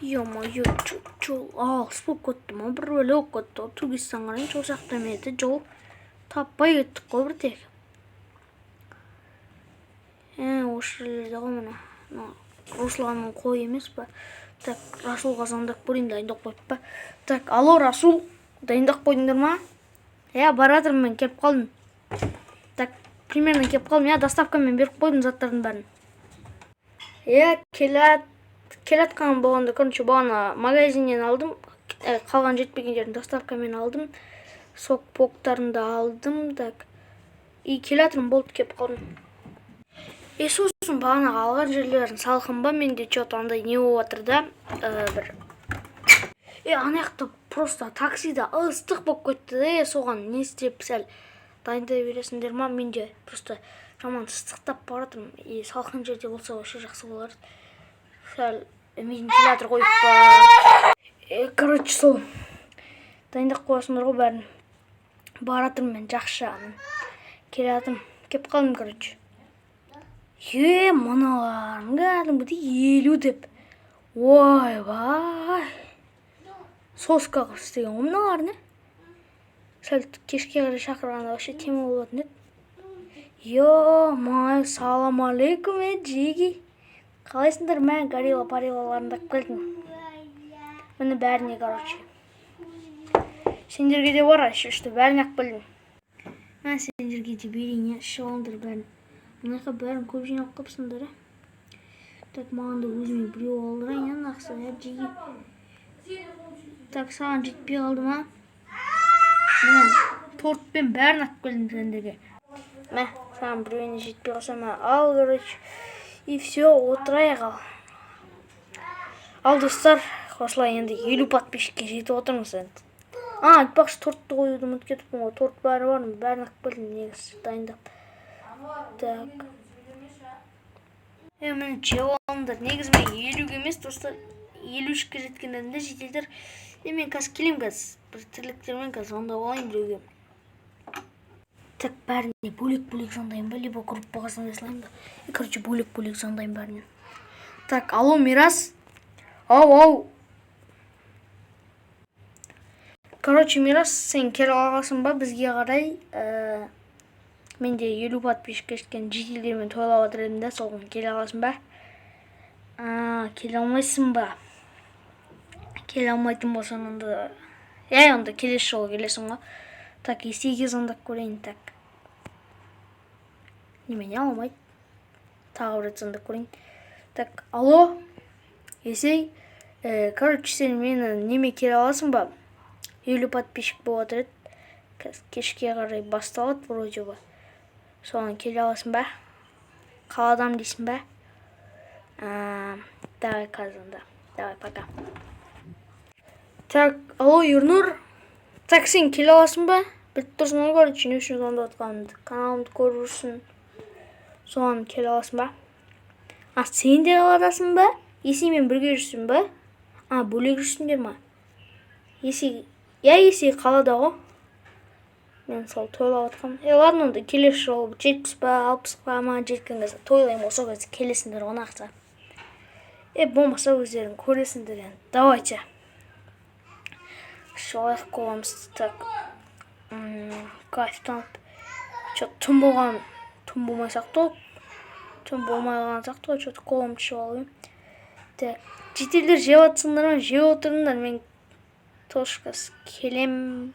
Ё-моё, жол алыс болып кетті ма? Бір бөле болып кетті. Түркістан қарайын, сол жақта емеді. Жол таппай кеттік қой бірдек. Осы жерлерде ғой мына. Русланның қойы емес па? Так, Расулға звондап көрейін, дайындап қойып па? Так, алло, Расул, дайындап қойдыңдар ма? Баратырмын, мен келіп қалдым. Так, примерно келіп қалдым. Доставкамен беріп қойдым заттардың бәрін. Келатқан болғанда, короче, бағана магазиннен алдым. Қалған жетпеген жерін доставкамен алдым. Сок поктарын да алдым. Так, келатырмын, болды, келіп қалдым. Сосын бағана алған жерлерін салқын ба, менде что-то андай не болып жатыр да, бір. Анаяқта просто таксида ыстық болып кетті де, соған не істеп сәл дайындай бересіңдер ма? Менде просто жаман ыстықтап бара жатырмын. Салқын жерде болса вообще жақсы болар. Сәл вентилятор қойып па. Короче, сол дайындап қоясыңдар ғой бәрін. Бара жатырмын мен, жақсы жағынан. Келе жатырмын, келіп қалдым, короче. Мыналарың кәдімгідей 50 деп. Ойбай. Соскаға істеген ғой мыналар не? Сәл кешке қарай шақырғанда вообще тема болатын еді. Ё-май, салам алейкум, жеги. Қалайсыңдар, мен горилла-парилаларында келдім. Міне бәріне, короче. Сендерге де бар, что бәріне ақ білдім. Сендерге де берейін, ішіп алыңдар бәрін. Мынайқа бәрін көп жинап қапсыңдар, Так, маған да өзіме біреу алдырайын, нақса, жеги. Так, саған жетпей қалды ма? Мына тортпен бәрін ақ келдім сендерге. Саған біреуіне жетпей қалса ма? Ал, короче. И все, отырайық ал. Ал, достар, осылай енді 50 подписчикке жетіп отырмыз енді. Айтпақшы, тортты қоюды ұмытып кетіппін ғой. Торт бәрі бар, бәрін ақ келдім, негізі дайындап. Так. Мені жеп алыңдар. Негізі мен 50-ге емес, достар, 53-ке жеткендерінде жетелдер. Мен қазір келем қазір. Бір тірліктермен қазір звондап алайын біреуге. Так, бәріне бөлек-бөлек звондайын ба, либо группаға звондайын ба. Короче, бөлек-бөлек звондайын бәріне. Так, алло, Мирас. Ау. Короче, Мирас, сен келе алғасың ба бізге қарай? Менде 50 подписчикке жеткен жетелдермен тойлап отыр едім да, соған келе аласың ба? Келе алмайсың ба? Келе алмайтын болсаң онда. Онда келесі жолы келесің ғой. Так, Есейге звондап көрейін, так. Немене алмайды? Тағы бір звондап көрейін. Так, алло, Есей. Короче, сен мені неме келе аласың ба? 50 подписчик болып отыр еді. Кешке қарай басталады вроде ба. Соған келе аласың ба? Қаладам дейсің ба? Давай қазында. Давай, пока. Так, алло, Юрнур. Так, сен келе аласың ба? Біліп тұрсың ғой, короче, не үшін звондап отқанымды. Каналымды көріп жүрсің. Соған келе аласың ба? Сен де қаладасың ба? Есеймен бірге жүрсің ба? Бөлек жүрсіңдер ма? Есей қалада ғой. Мен сол тойлап отқам. Ладно, онда келесі жолы 70 па, 60 па ма жеткен кезде тойлайым, осы кезде келесіңдер қонақта. Болмаса өздерің көресіңдер енді. Давайте. Шолайық қолымыз. Так. Кайфтанып. Түн болған, түн болмай сақты. Түн болмай қалған сақты. Қолымды шып алып. Так. Жетелдер жеп атсыңдар ма? Жеп отырыңдар. Мен тошкасы келем,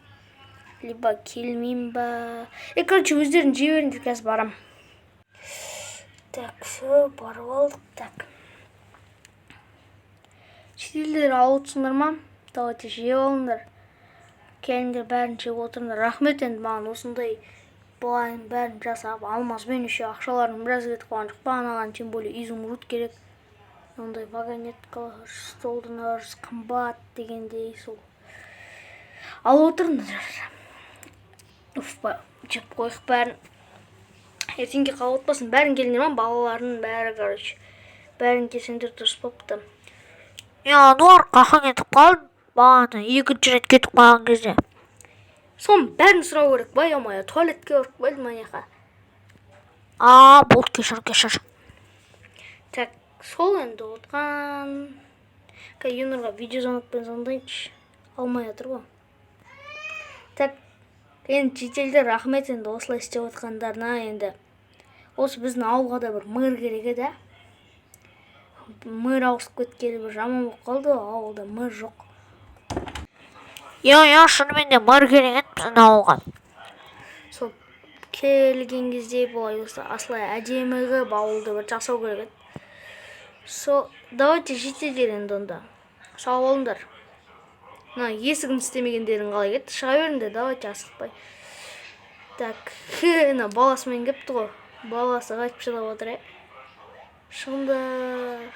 либо келмейм ба. Короче, өздерін жеп беріңдер, қазір барам. Так, все, барып алдық. Так. Жетелдер алып отырсыңдар ма? Давайте жеп алыңдар. Келіңдер, бәрін жеп отырыңдар. Рахмет енді маған осындай бұлайын бәрін жасап, алмазбен еще ақшаларым біраз кетіп қалған жоқ. Бағанаған тем более изумруд керек. Ондай вагонеткалар, столдың арыз қымбат дегендей сол. Алып отырыңдар. Жеп қойық бәрін. Ертеңге қалып отпасын. Бәрін келіңдер ма? Балалардың бәрі, короче. Бәрін келсеңдер дұрыс болыпты. Нұр қақа кетіп қалдым. Бағана екінші рет кетіп қалған кезде. Соның бәрін сұрау керек ба? Туалетке өріп қойдым аяқа. Болды, кешір. Так, сол енді отқан. Юнорға видеозвонокпен звондайыншы. Алмай жатыр ғой. Так, енді шетелдер рахмет енді осылай істеп отқандарына. Енді осы біздің ауылға да бір мэр керек еді. Мэр ауысып кеткелі бір жаман болып қалды, ауылда мэр жоқ. Шынымен де мэр керек еді біздің ауылға. Сол келген кезде былай осылай әдемі қылып ауылды бір жасау керек еді. Давайте шетелдер енді онда. Сау болыңдар. Есігін істемегендерің қалай кетті? Шыға беріңдер, давайте асықпай. Так, баласымен кепті ғой. Баласы қайтып жылап отыр. Шығыңдар.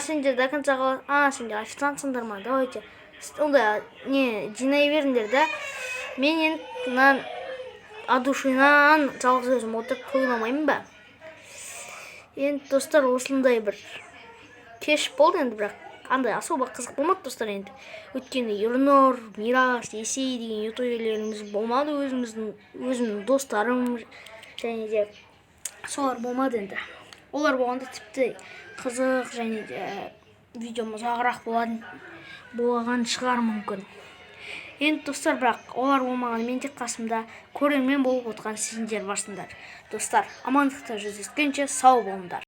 Сендер до конца қаласың. Сендер официантсыңдар ма? Давайте. Онда жинай беріңдер да. Мен енді от душинан жалғыз өзім отырып қойламаймын ба? Енді достар, осындай бір кеш болды енді, бірақ андай особо қызық болмады достар енді. Өткенде Ернұр, Мирас, Есей деген ютуберлеріміз болмады, өзімнің достарым және де солар болмады енді. Олар болғанда тіпті қызық және де видеомыз ұзағырақ болған шығар мүмкін. Енді достар, бірақ олар болмаған, мен тек қасымда көрермен болып отқан сендер барсыңдар. Достар, амандықта жүздескенше сау болыңдар.